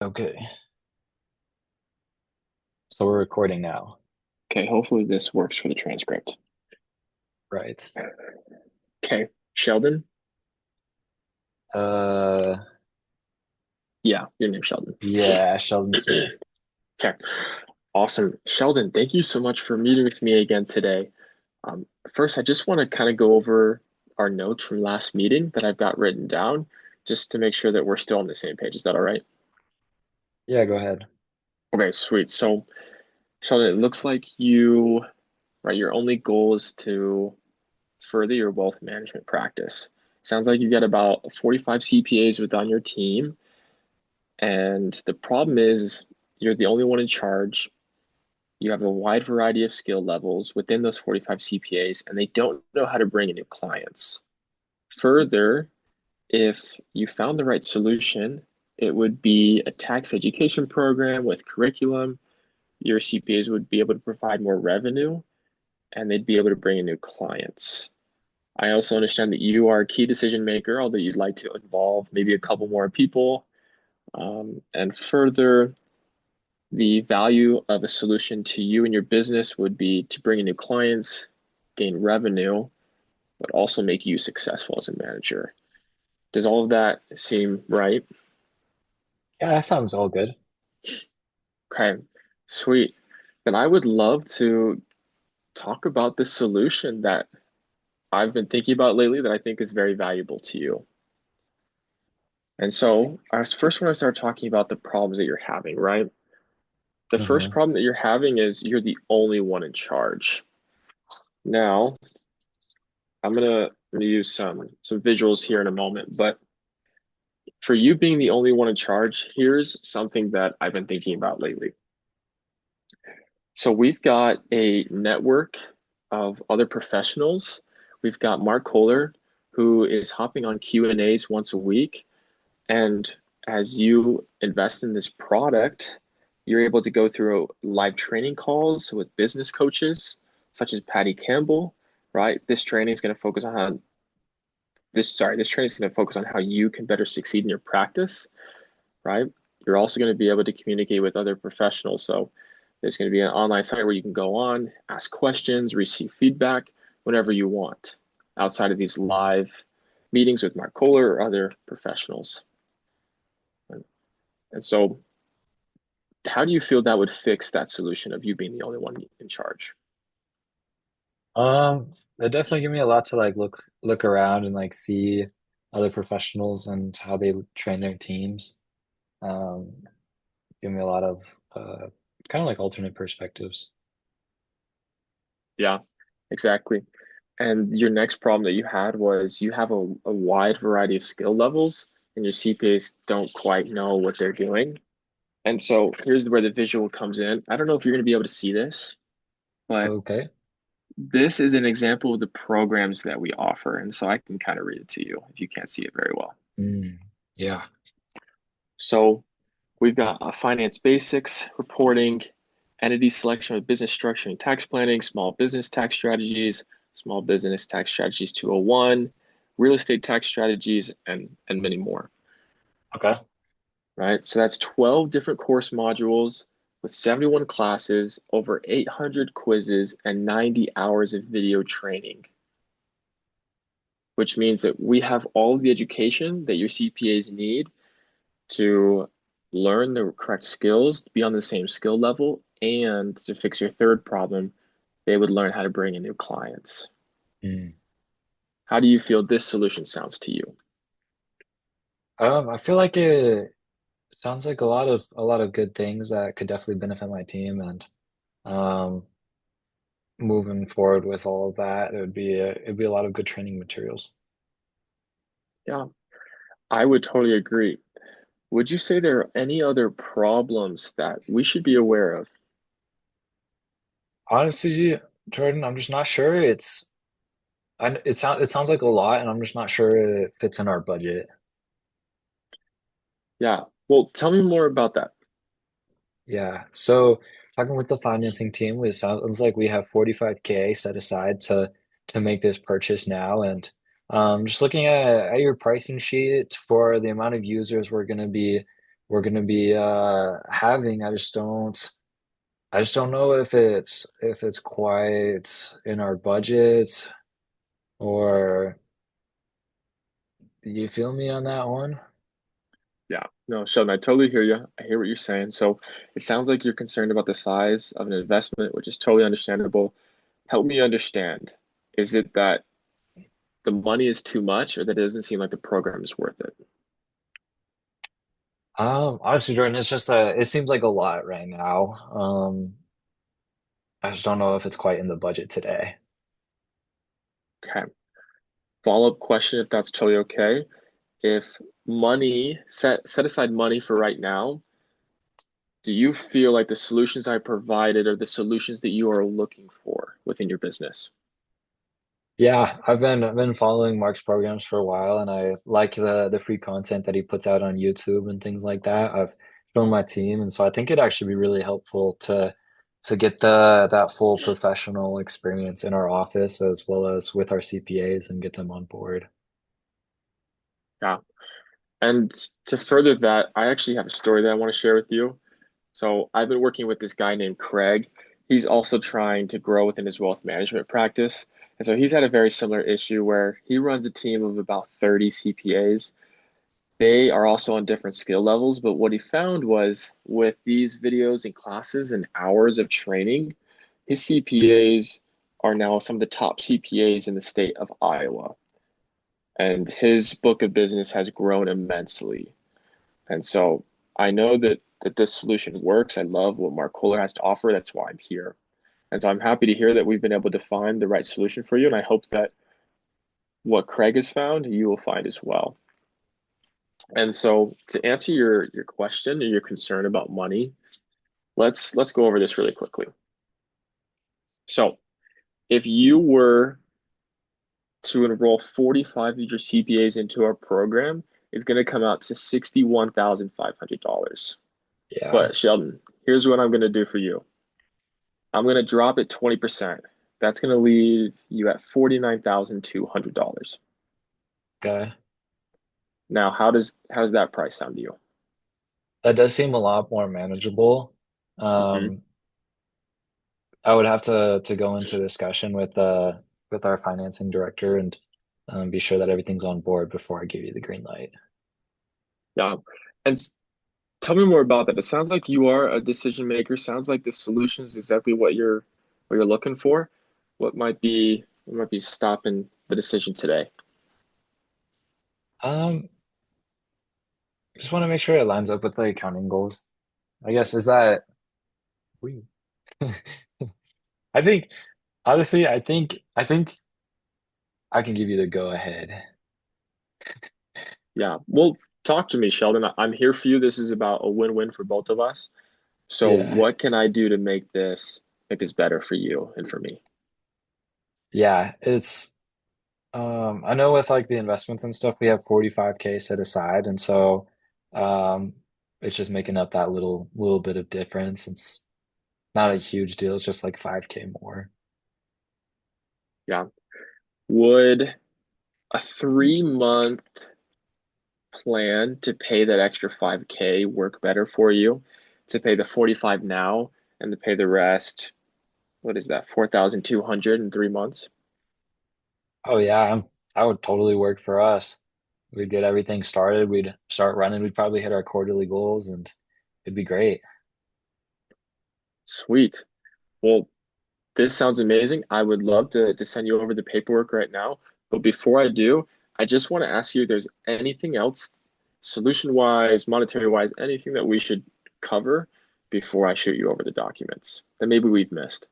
Okay, so we're recording now, Okay, hopefully this works for the transcript. right? Okay, Sheldon? Uh, Yeah, your name's Sheldon. yeah, Sheldon Smith. Okay, awesome. Sheldon, thank you so much for meeting with me again today. First, I just want to kind of go over our notes from last meeting that I've got written down just to make sure that we're still on the same page. Is that all right? Yeah, go ahead. Okay, sweet. So, Sheldon, it looks like right, your only goal is to further your wealth management practice. Sounds like you got about 45 CPAs within your team. And the problem is you're the only one in charge. You have a wide variety of skill levels within those 45 CPAs, and they don't know how to bring in new clients. Further, if you found the right solution, it would be a tax education program with curriculum. Your CPAs would be able to provide more revenue and they'd be able to bring in new clients. I also understand that you are a key decision maker, although you'd like to involve maybe a couple more people. And further, the value of a solution to you and your business would be to bring in new clients, gain revenue, but also make you successful as a manager. Does all of that seem right? Yeah, that sounds all good. Okay, sweet. Then I would love to talk about the solution that I've been thinking about lately that I think is very valuable to you. And so I first want to start talking about the problems that you're having, right? The first Hmm. problem that you're having is you're the only one in charge. Now, I'm gonna use some visuals here in a moment, but for you being the only one in charge, here's something that I've been thinking about lately. So we've got a network of other professionals. We've got Mark Kohler, who is hopping on Q&As once a week. And as you invest in this product, you're able to go through live training calls with business coaches, such as Patty Campbell, right? This training is going to focus on how you can better succeed in your practice, right? You're also going to be able to communicate with other professionals. So there's going to be an online site where you can go on, ask questions, receive feedback whenever you want, outside of these live meetings with Mark Kohler or other professionals. And so, how do you feel that would fix that solution of you being the only one in charge? It definitely give me a lot to like look around and like see other professionals and how they train their teams. Um, Give me a lot of kind of like alternate perspectives. Yeah, exactly. And your next problem that you had was you have a wide variety of skill levels, and your CPAs don't quite know what they're doing. And so here's where the visual comes in. I don't know if you're going to be able to see this, but Okay. this is an example of the programs that we offer. And so I can kind of read it to you if you can't see it very well. Mm, yeah. So we've got finance basics, reporting, entity selection with business structure and tax planning, small business tax strategies 201, real estate tax strategies, and many more, Okay. right? So that's 12 different course modules with 71 classes, over 800 quizzes, and 90 hours of video training, which means that we have all of the education that your CPAs need to learn the correct skills, be on the same skill level, and to fix your third problem, they would learn how to bring in new clients. Mm. How do you feel this solution sounds to you? I feel like it sounds like a lot of good things that could definitely benefit my team and um moving forward with all of that, it'd be a lot of good training materials. Yeah, I would totally agree. Would you say there are any other problems that we should be aware of? Honestly, Jordan, I'm just not sure. It sounds like a lot, and I'm just not sure it fits in our budget. Yeah, well, tell me more about that. Yeah. So talking with the financing team, it sounds like we have 45K set aside to make this purchase now. And just looking at your pricing sheet for the amount of users we're going to be we're going to be having. I just don't know if it's quite in our budget or do you feel me on that one? Yeah, no, Sheldon, I totally hear you. I hear what you're saying. So it sounds like you're concerned about the size of an investment, which is totally understandable. Help me understand. Is it that the money is too much or that it doesn't seem like the program is worth it? Honestly, Jordan, it's just it seems like a lot right now. I just don't know if it's quite in the budget today. Okay. Follow-up question, if that's totally okay. If money, set aside money for right now, do you feel like the solutions I provided are the solutions that you are looking for within your business? Yeah, I've been following Mark's programs for a while, and I like the free content that he puts out on YouTube and things like that. I've shown my team, and so I think it'd actually be really helpful to get the that full professional experience in our office as well as with our CPAs and get them on board. Yeah. And to further that, I actually have a story that I want to share with you. So I've been working with this guy named Craig. He's also trying to grow within his wealth management practice. And so he's had a very similar issue where he runs a team of about 30 CPAs. They are also on different skill levels, but what he found was with these videos and classes and hours of training, his CPAs are now some of the top CPAs in the state of Iowa. And his book of business has grown immensely. And so I know that this solution works. I love what Mark Kohler has to offer. That's why I'm here. And so I'm happy to hear that we've been able to find the right solution for you. And I hope that what Craig has found, you will find as well. And so to answer your question or your concern about money, let's go over this really quickly. So if you were to enroll 45 of your CPAs into our program, it's going to come out to $61,500. Yeah. But Sheldon, here's what I'm going to do for you. I'm going to drop it 20%. That's going to leave you at $49,200. Okay. Now, how does that price sound to you? That does seem a lot more manageable. Hmm. Um, I would have to go into discussion with our financing director and be sure that everything's on board before I give you the green light. Yeah. And tell me more about that. It sounds like you are a decision maker. Sounds like the solution is exactly what you're looking for. What might be stopping the decision today? Um, just want to make sure it lines up with the accounting goals. I guess is that we I think honestly, I think I can give you the go ahead. Yeah. Well, talk to me, Sheldon. I'm here for you. This is about a win-win for both of us. So Yeah. what can I do to make this better for you and for me? Yeah, it's I know with like the investments and stuff we have 45K set aside and so um it's just making up that little bit of difference. It's not a huge deal, it's just like 5K more. Yeah. Would a 3 month plan to pay that extra 5K work better for you? To pay the 45 now and to pay the rest, what is that, 4,200 in 3 months? Oh yeah, I would totally work for us. We'd get everything started, we'd start running, we'd probably hit our quarterly goals and it'd be great. Sweet. Well, this sounds amazing. I would love to send you over the paperwork right now. But before I do, I just want to ask you if there's anything else, solution wise, monetary wise, anything that we should cover before I shoot you over the documents that maybe we've missed.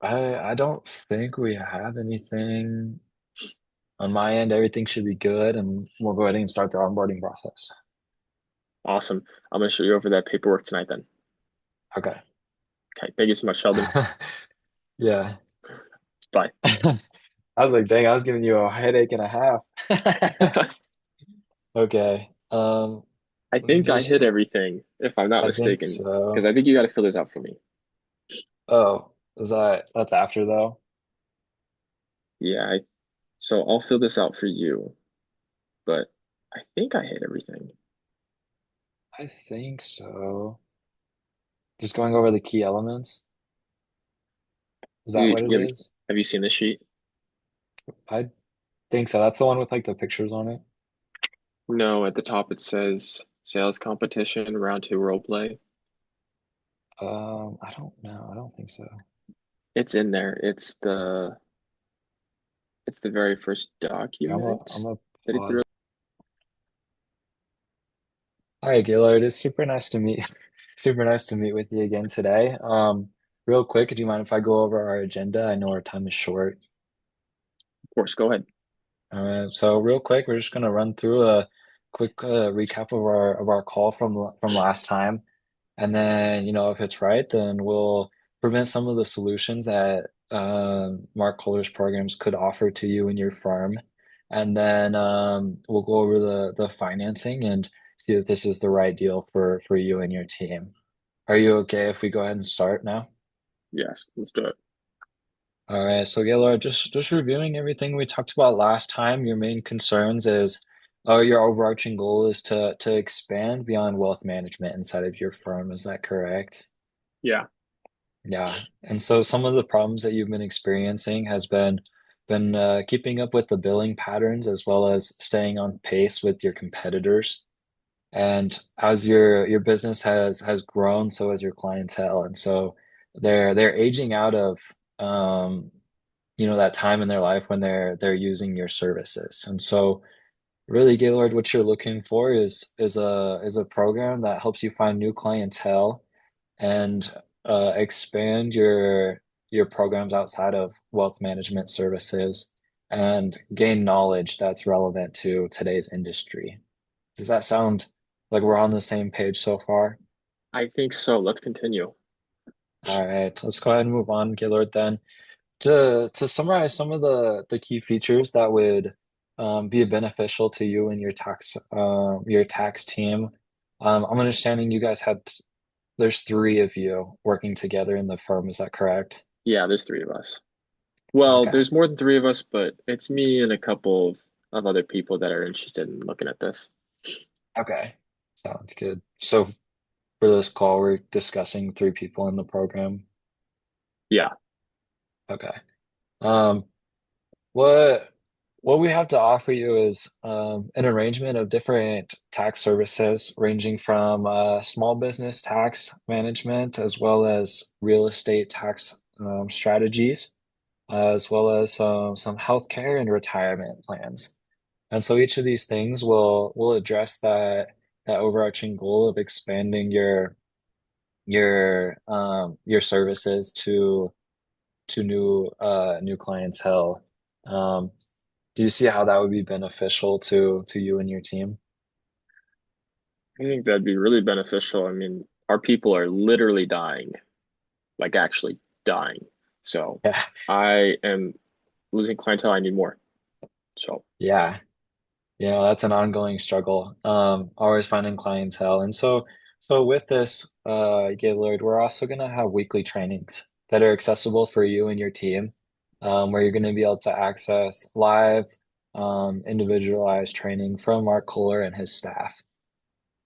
I don't think we have anything on my end. Everything should be good, and we'll go ahead and start the onboarding process. Awesome. I'm going to shoot you over that paperwork tonight then. Okay. Okay. Thank you so much, Sheldon. Yeah. Bye. I was like, dang, I was giving you a headache and a half. Okay. I Let me think I just, hit everything, if I'm not I think mistaken, because so. I think you got to fill this out for me. Oh, that's after though? Yeah, so I'll fill this out for you, but I think I hit everything. I think so. Just going over the key elements. Is that You, what it you have, is? have you seen this sheet? I think so. That's the one with like the pictures on it. No, at the top it says sales competition, round two role play. I don't know. I don't think so. It's in there. It's the very first Yeah, I'm document gonna that he threw. pause. All right, Gaylord, it's super nice to meet super nice to meet with you again today. Real quick, do you mind if I go over our agenda? I know our time is short. Of course, go ahead. So real quick, we're just gonna run through a quick recap of our call from last time. And then, if it's right, then we'll prevent some of the solutions that Mark Kohler's programs could offer to you and your firm. And then we'll go over the financing and see if this is the right deal for you and your team. Are you okay if we go ahead and start now? Yes, let's do it. All right, so Gaylord, just reviewing everything we talked about last time, your main concerns is, your overarching goal is to expand beyond wealth management inside of your firm. Is that correct? Yeah. Yeah. And so some of the problems that you've been experiencing has been keeping up with the billing patterns as well as staying on pace with your competitors. And as your business has grown, so has your clientele. And so they're aging out of that time in their life when they're using your services. And so really, Gaylord, what you're looking for is a program that helps you find new clientele and expand your programs outside of wealth management services and gain knowledge that's relevant to today's industry. Does that sound like we're on the same page so far? I think so. Let's continue. All right, let's go ahead and move on, Gaylord, then. To summarize some of the key features that would be beneficial to you and your tax team. I'm understanding you guys there's three of you working together in the firm. Is that correct? Yeah, there's three of us. Well, Okay. there's more than three of us, but it's me and a couple of other people that are interested in looking at this. Okay. Sounds good. So for this call, we're discussing three people in the program. Yeah. Okay. Um, what what we have to offer you is an arrangement of different tax services, ranging from small business tax management as well as real estate tax strategies, as well as some healthcare and retirement plans. And so each of these things will address that overarching goal of expanding your services to new clientele. Um, do you see how that would be beneficial to you and your team? I think that'd be really beneficial. I mean, our people are literally dying, like actually dying. So Yeah, I am losing clientele. I need more. So yeah. That's an ongoing struggle. Always finding clientele. And so with this, Gaylord, we're also gonna have weekly trainings that are accessible for you and your team, where you're gonna be able to access live, individualized training from Mark Kohler and his staff.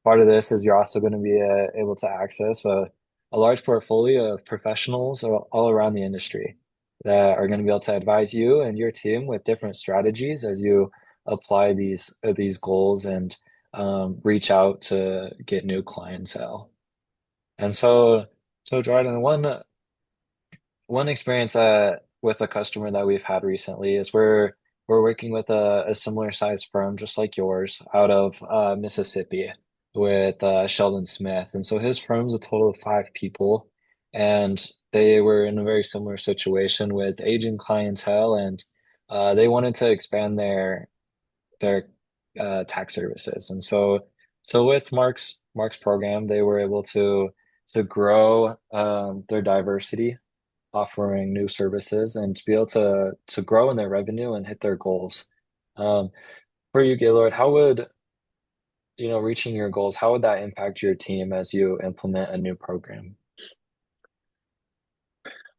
Part of this is you're also going to be able to access a large portfolio of professionals all around the industry that are going to be able to advise you and your team with different strategies as you apply these goals and reach out to get new clientele. And so Jordan, one experience with a customer that we've had recently is we're working with a similar sized firm just like yours out of Mississippi with Sheldon Smith. And so his firm's a total of five people, and they were in a very similar situation with aging clientele, and they wanted to expand their tax services. And so with Mark's program, they were able to grow their diversity, offering new services and to be able to grow in their revenue and hit their goals. Um, for you, Gaylord, how would, reaching your goals, how would that impact your team as you implement a new program?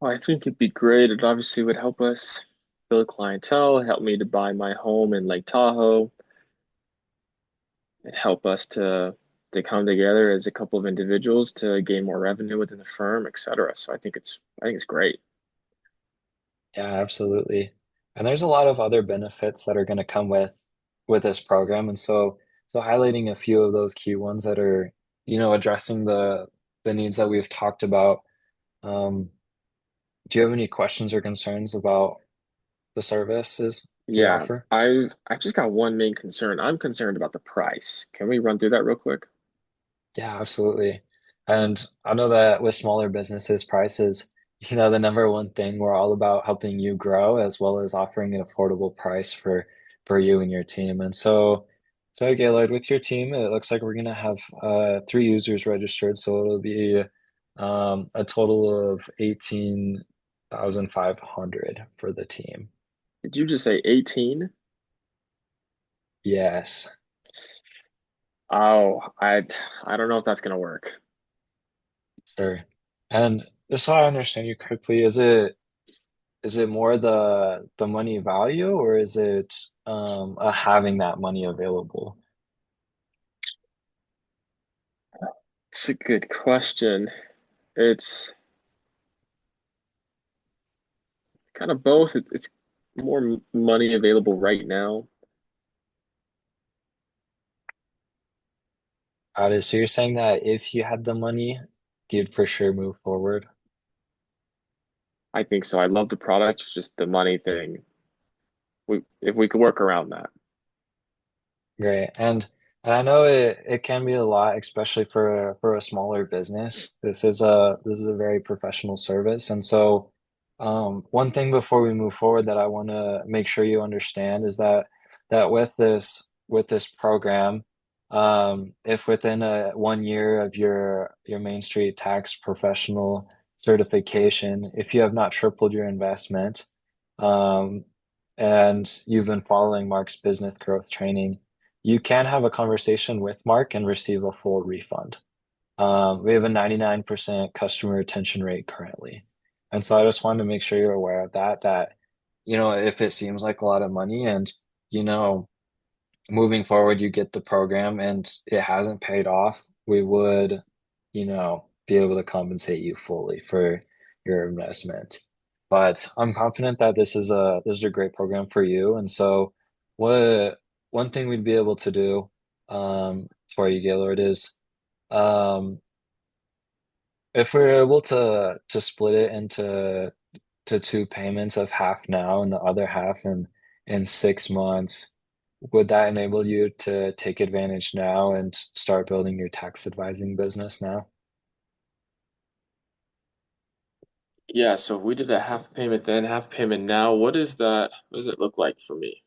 I think it'd be great. It obviously would help us build clientele, help me to buy my home in Lake Tahoe. It'd help us to to come together as a couple of individuals to gain more revenue within the firm, et cetera. So I think it's great. Yeah, absolutely. And there's a lot of other benefits that are going to come with this program. And so highlighting a few of those key ones that are, addressing the needs that we've talked about. Um, do you have any questions or concerns about the services we Yeah, offer? I've just got one main concern. I'm concerned about the price. Can we run through that real quick? Yeah, absolutely. And I know that with smaller businesses, prices, the number one thing we're all about helping you grow as well as offering an affordable price for you and your team. And so Gaylord, with your team, it looks like we're gonna have three users registered, so it'll be a total of 18,500 for the team. Did you just say 18? Yes, Oh, I don't know if that's gonna work. sure. And just so I understand you correctly, is it more the money value or is it having that money available? It's a good question. It's kind of both. It's more money available right now. So you're saying that if you had the money, you'd for sure move forward? I think so. I love the product. It's just the money thing. If we could work around that. Great. And I know it can be a lot, especially for a smaller business. This is a very professional service. And so one thing before we move forward that I want to make sure you understand is that with this program, if within 1 year of your Main Street tax professional certification, if you have not tripled your investment, um, and you've been following Mark's business growth training, you can have a conversation with Mark and receive a full refund. We have a 99% customer retention rate currently. And so I just wanted to make sure you're aware of that, if it seems like a lot of money and, you know, moving forward, you get the program and it hasn't paid off, we would, be able to compensate you fully for your investment. But I'm confident that this is a great program for you. And so what one thing we'd be able to do for you, Gaylord, is um if we're able to split it into two payments of half now and the other half in 6 months, would that enable you to take advantage now and start building your tax advising business now? Yeah, so if we did a half payment then, half payment now, what is that? What does it look like for me?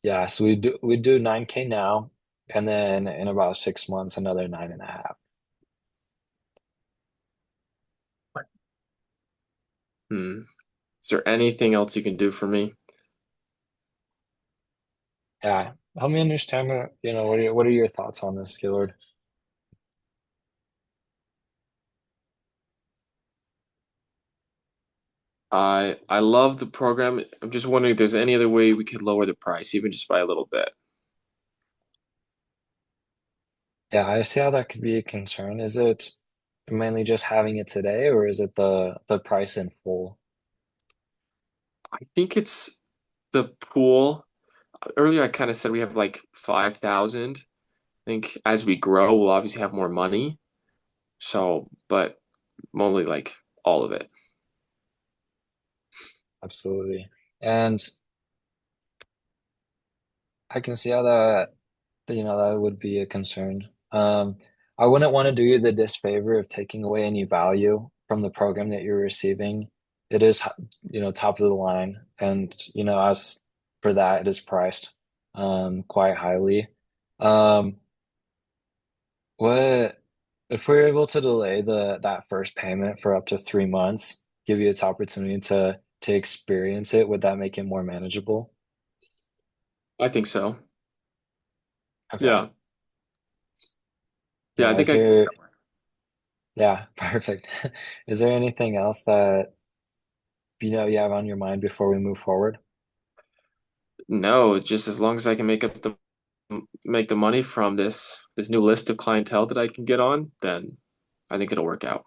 Yeah, so we do 9K now, and then in about 6 months, another 9.5. Hmm. Is there anything else you can do for me? Yeah, help me understand what are your thoughts on this, Gaylord? I love the program. I'm just wondering if there's any other way we could lower the price, even just by a little bit. Yeah, I see how that could be a concern. Is it mainly just having it today, or is it the price in full? I think it's the pool. Earlier, I kind of said we have like 5,000. I think as we grow, we'll obviously have more money. So, but only like all of it. Absolutely. And I can see how that would be a concern. I wouldn't want to do you the disfavor of taking away any value from the program that you're receiving. It is, top of the line, and as for that, it is priced quite highly. Um, what if we're able to delay that first payment for up to 3 months, give you its opportunity to experience it, would that make it more manageable? I think so. Okay. Yeah. Yeah, I Yeah, think I can make that work. yeah, perfect. Is there anything else that you have on your mind before we move forward? No, just as long as I can make up the make the money from this new list of clientele that I can get on, then I think it'll work out.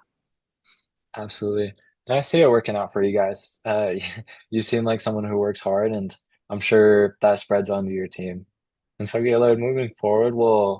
Absolutely. And I see it working out for you guys. You seem like someone who works hard, and I'm sure that spreads onto your team. And so, Gaylord, moving forward, we'll